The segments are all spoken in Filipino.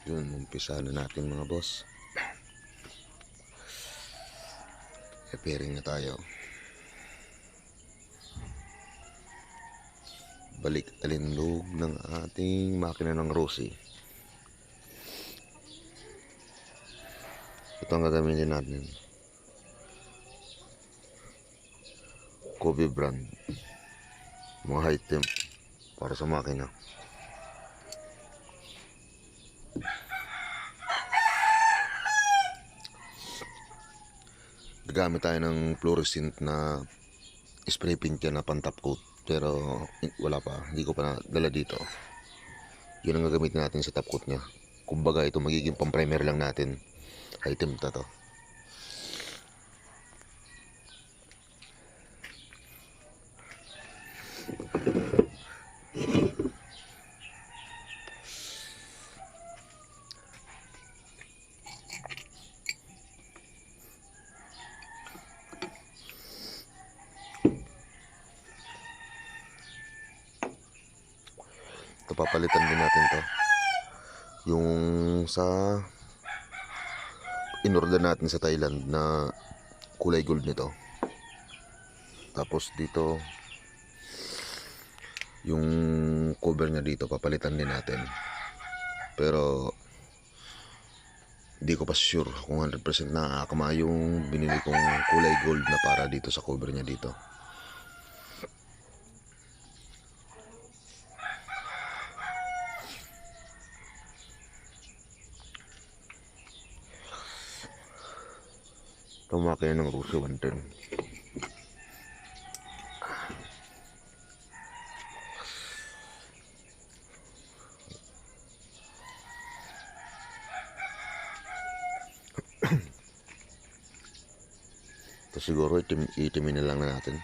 Yun, umpisa na natin mga boss. Repairing na tayo. Balik alinlog ng ating makina ng Rossi. Ito ang gagamitin natin. Kobe brand. Mga high temp para sa makina. Gagamit tayo ng fluorescent na spray paint yan na pan top coat, pero wala pa, hindi ko pa dala dito. Yun ang gagamitin natin sa top coat nya. Kumbaga ito magiging pang primer lang natin. Item na to. Ito papalitan din natin to. Yung sa in-order natin sa Thailand na kulay gold nito. Tapos dito yung cover nya dito papalitan din natin. Pero hindi ko pa sure kung 100% nakakama yung binili kong kulay gold na para dito sa cover nya dito. Ito makina ng Rossi 110. Ito siguro itimin na lang na natin.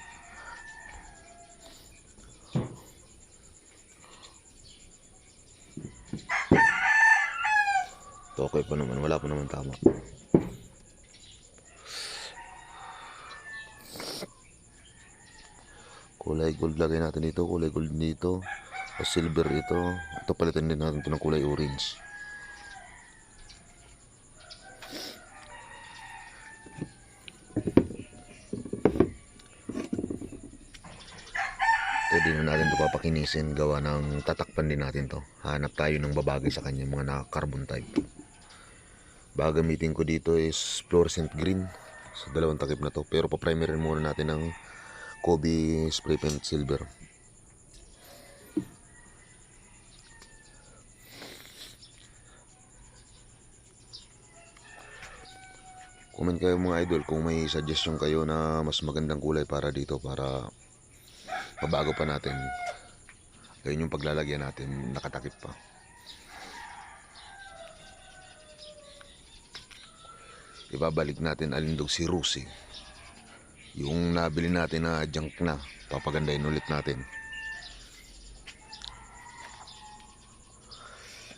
Ito okay pa naman, wala pa naman tama. Kulay gold lagay natin dito, kulay gold dito, o silver ito. Ito palitan din natin ito ng kulay orange. Ito din na natin ito papakinisin, gawa ng tatakpan din natin to. Hanap tayo ng babagay sa kanya, mga naka-carbon type. Gagamitin ko dito is fluorescent green sa dalawang takip na to, pero pa-primerin muna natin ng Kobe spray paint silver. Comment kayo mga idol kung may suggestion kayo na mas magandang kulay para dito, para mabago pa natin. Ganyan yung paglalagyan natin, nakatakip pa. Ibabalik natin alindog si Rossi. Yung nabili natin na junk na, papagandahin ulit natin.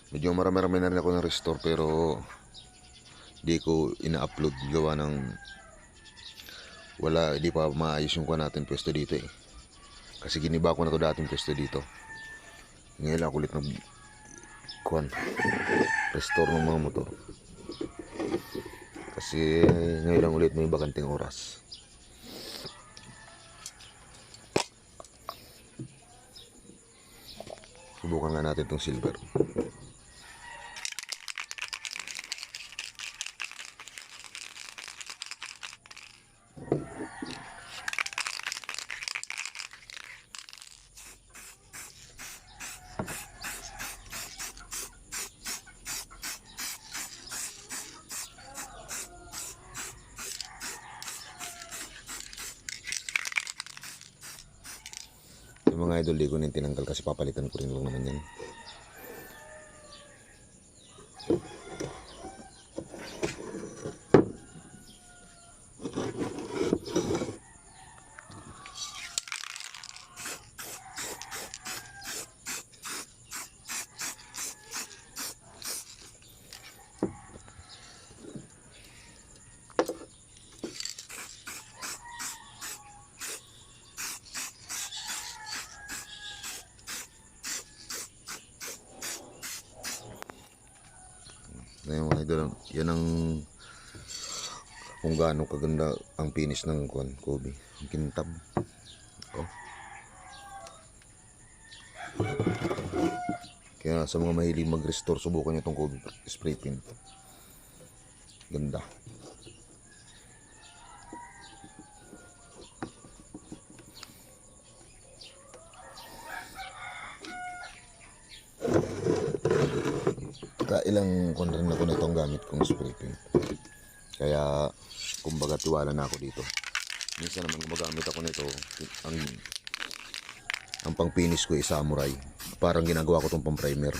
Medyo marami-rami na rin ako ng restore, pero di ko ina-upload gawa ng hindi pa maayos yung kuha natin pwesto dito eh. Kasi giniba ko na to dating pwesto dito. Ngayon lang ulit ng kuhan, restore ng mga motor. Kasi ngayon lang ulit may bakanting oras. Subukan nga natin itong silver. Yung mga idol, di ko nang tinanggal kasi papalitan ko rin lang naman yan. Ngayon mga idol, yan ang kung gaano kaganda ang finish ng Kobe. Ang kintab. Oh. Kaya sa mga mahilig mag-restore, subukan nyo itong Kobe spray paint. Ganda. Ilang kon rin ako nitong gamit kong spray paint. Kaya kumbaga tiwala na ako dito. Minsan naman gumagamit ako nito, ang pang finish ko ay samurai. Parang ginagawa ko tong pang primer.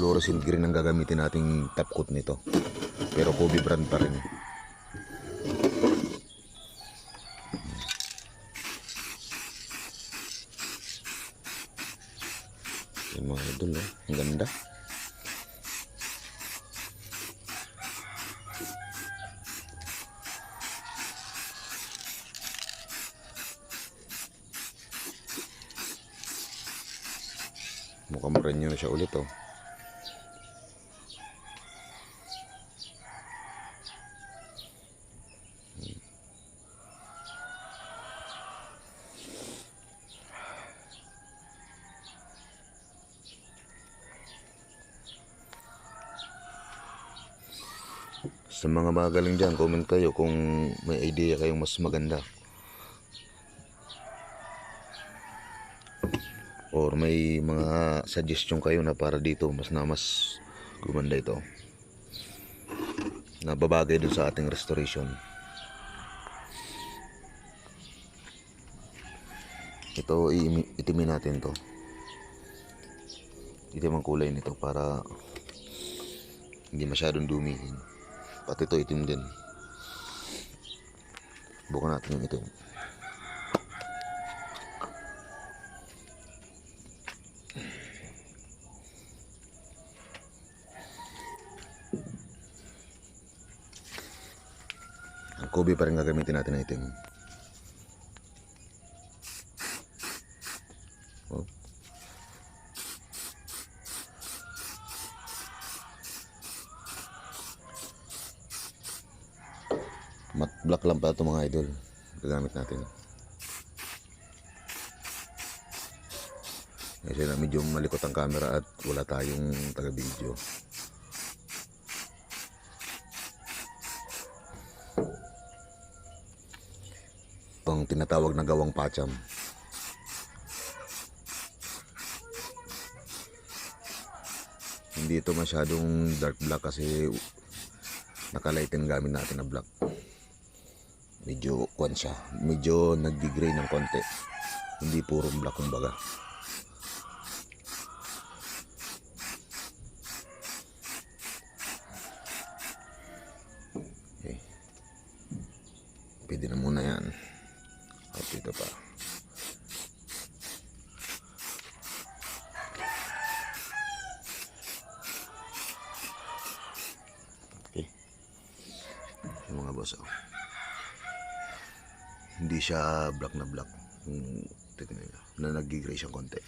Fluorescent green ang gagamitin nating top coat nito. Pero Kobe brand pa rin. Yan mga idol, oh. Ang ganda. Mukhang brand new na siya ulit, oh. Sa mga magaling dyan, comment kayo kung may idea kayong mas maganda. Or may mga suggestion kayo na para dito mas gumanda ito. Na babagay dun sa ating restoration. Ito, itimin natin to. Itim ang kulay nito para hindi masyadong dumihin. Pati ito itim din. Bukan natin yung itim. Ang Kobe pa rin gagamitin natin na itim. Oh. Matte black lang pa ito mga idol. Gagamit natin. Kasi na medyo malikot ang camera at wala tayong taga-video. Itong tinatawag na gawang pacham. Hindi ito masyadong dark black kasi nakalighten gamit natin na black. Medyo kwan siya, medyo nagdi-gray ng konti, hindi purong black kumbaga. Okay. Pwede na muna yan. At ito pa. Okay. Yung mga boss, oh. Hindi siya black na black. Tignan nyo, na nag-gray siyang konti.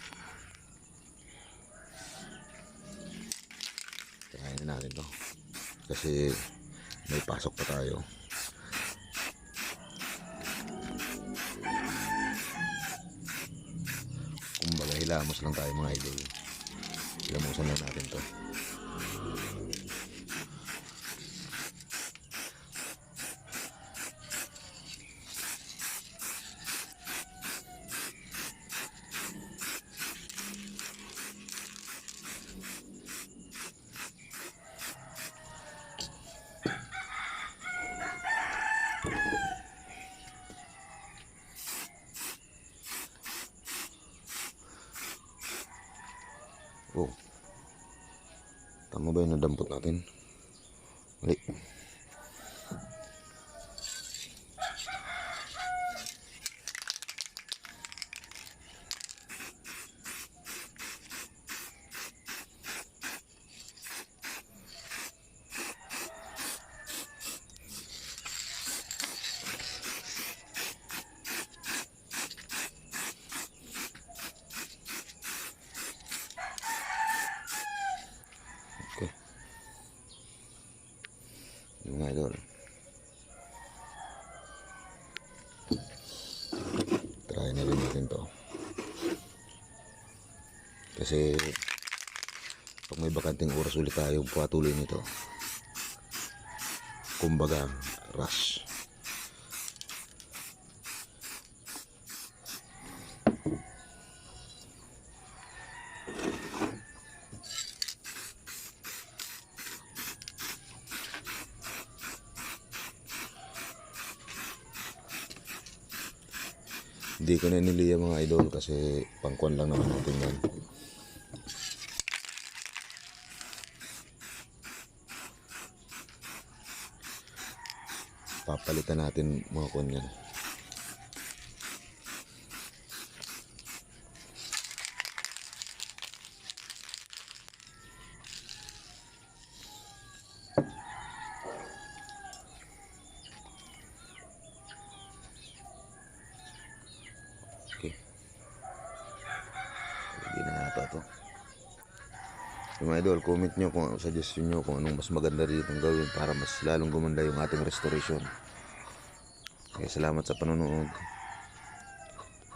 Kakain na natin to. Kasi may pasok pa tayo. Kumbaga hilamos lang tayo mga idol. Hilamusan lang natin to. Oh. Tama ba yung nadampot natin? Mali. mga idol. Try na rin natin to. Kasi pag may bakanting oras ulit tayo patuloy nito. Kumbaga rush. Hindi ko na niliya mga idol kasi pangkuan lang naman natin yan. Papalitan natin mga kuan yan. Okay. Hindi na yata to. Mga idol, comment nyo kung suggestion nyo kung anong mas maganda dito gawin para mas lalong gumanda yung ating restoration. Okay, salamat sa panonood.